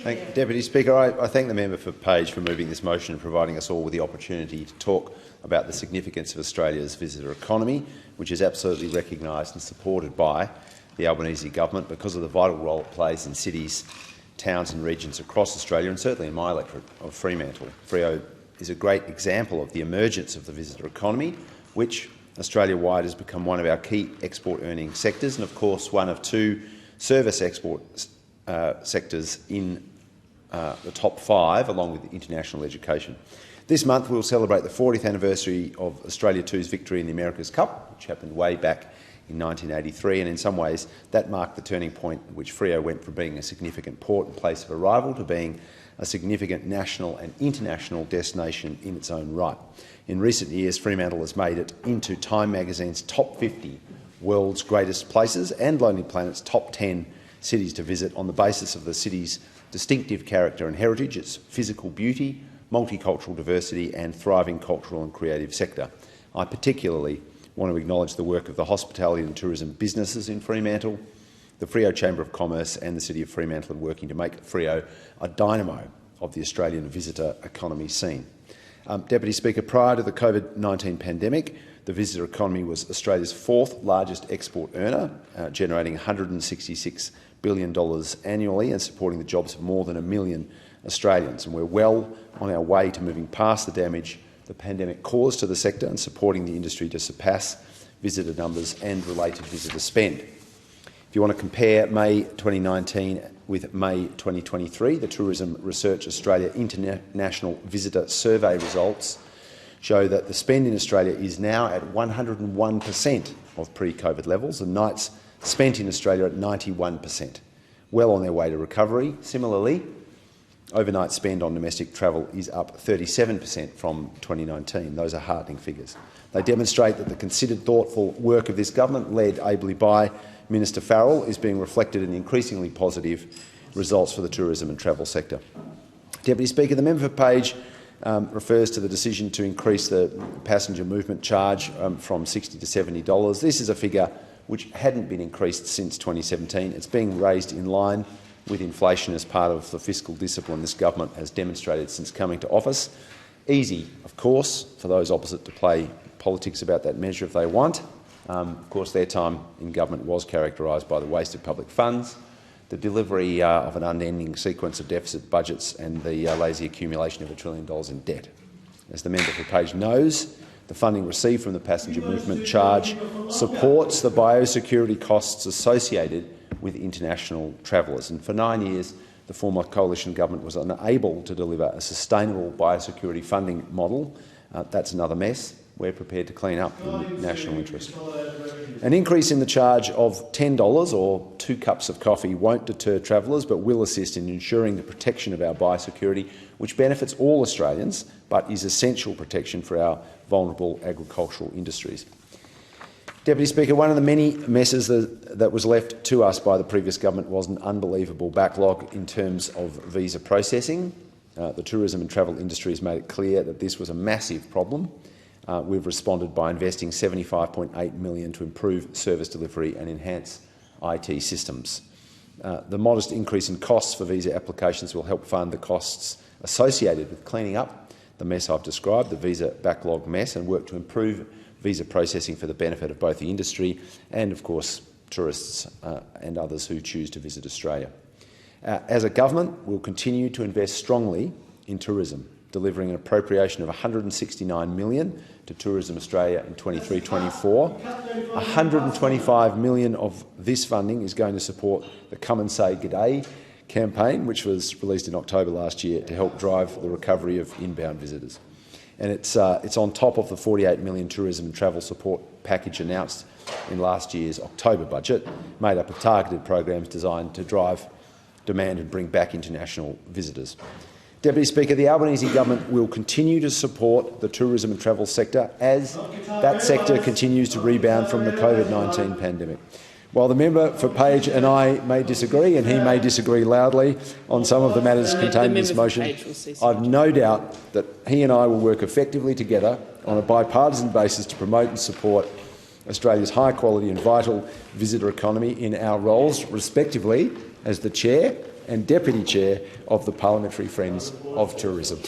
Deputy Speaker, I thank the member for Page for moving this motion and providing us all with the opportunity to talk about the significance of Australia's visitor economy, which is absolutely recognised and supported by the Albanese government because of the vital role it plays in cities, towns and regions across Australia, and certainly in my electorate of Fremantle. Freo is a great example of the emergence of the visitor economy, which Australia-wide has become one of our key export-earning sectors and, of course, one of two service export sectors in the top 5, along with international education. This month we'll celebrate the 40th anniversary of Australia 2's victory in the America's Cup, which happened way back in 1983, and in some ways that marked the turning point in which Freo went from being a significant port and place of arrival to being a significant national and international destination in its own right. In recent years, Fremantle has made it into Time magazine's top 50 world's greatest places and Lonely Planet's top 10 cities to visit on the basis of the city's distinctive character and heritage, its physical beauty, multicultural diversity and thriving cultural and creative sector. I particularly want to acknowledge the work of the hospitality and tourism businesses in Fremantle, the Freo Chamber of Commerce and the City of Fremantle in working to make Freo a dynamo of the Australian visitor economy scene. Deputy Speaker, prior to the COVID-19 pandemic, the visitor economy was Australia's 4th largest export earner, generating $166 billion annually and supporting the jobs of more than 1 million Australians. And we're well on our way to moving past the damage the pandemic caused to the sector and supporting the industry to surpass visitor numbers and related visitor spend. If you want to compare May 2019 with May 2023, the Tourism Research Australia International Visitor Survey results show that the spend in Australia is now at 101% of pre-COVID levels and nights spent in Australia at 91%, well on their way to recovery. Similarly, overnight spend on domestic travel is up 37% from 2019. Those are heartening figures. They demonstrate that the considered, thoughtful work of this government, led ably by Minister Farrell, is being reflected in increasingly positive results for the tourism and travel sector. Deputy Speaker, the member for Page refers to the decision to increase the passenger movement charge from $60 to $70. This is a figure which hadn't been increased since 2017. It's being raised in line with inflation as part of the fiscal discipline this government has demonstrated since coming to office. Easy, of course, for those opposite to play politics about that measure if they want. Of course, their time in government was characterised by the waste of public funds, the delivery of an unending sequence of deficit budgets and the lazy accumulation of $1 trillion in debt. As the member for Page knows, the funding received from the passenger movement charge supports the biosecurity costs associated with international travellers. And for 9 years, the former coalition government was unable to deliver a sustainable biosecurity funding model. That's another mess we're prepared to clean up in the national interest. An increase in the charge of $10 or 2 cups of coffee won't deter travellers but will assist in ensuring the protection of our biosecurity, which benefits all Australians but is essential protection for our vulnerable agricultural industries. Deputy Speaker, one of the many messes that was left to us by the previous government was an unbelievable backlog in terms of visa processing. The tourism and travel industry has made it clear that this was a massive problem. We've responded by investing $75.8 million to improve service delivery and enhance IT systems. The modest increase in costs for visa applications will help fund the costs associated with cleaning up the mess I've described, the visa backlog mess, and work to improve visa processing for the benefit of both the industry and, of course, tourists and others who choose to visit Australia. As a government, we'll continue to invest strongly in tourism, delivering an appropriation of $169 million to Tourism Australia in 23-24. $125 million of this funding is going to support the Come and Say G'day campaign, which was released in October last year to help drive the recovery of inbound visitors. And it's on top of the $48 million tourism and travel support package announced in last year's October budget, made up of targeted programs designed to drive demand and bring back international visitors. Deputy Speaker, the Albanese government will continue to support the tourism and travel sector as that sector continues to rebound from the COVID-19 pandemic. While the member for Page and I may disagree, and he may disagree loudly on some of the matters contained in this motion, I've no doubt that he and I will work effectively together on a bipartisan basis to promote and support Australia's high-quality and vital visitor economy in our roles, respectively, as the Chair and Deputy Chair of the Parliamentary Friends of Tourism.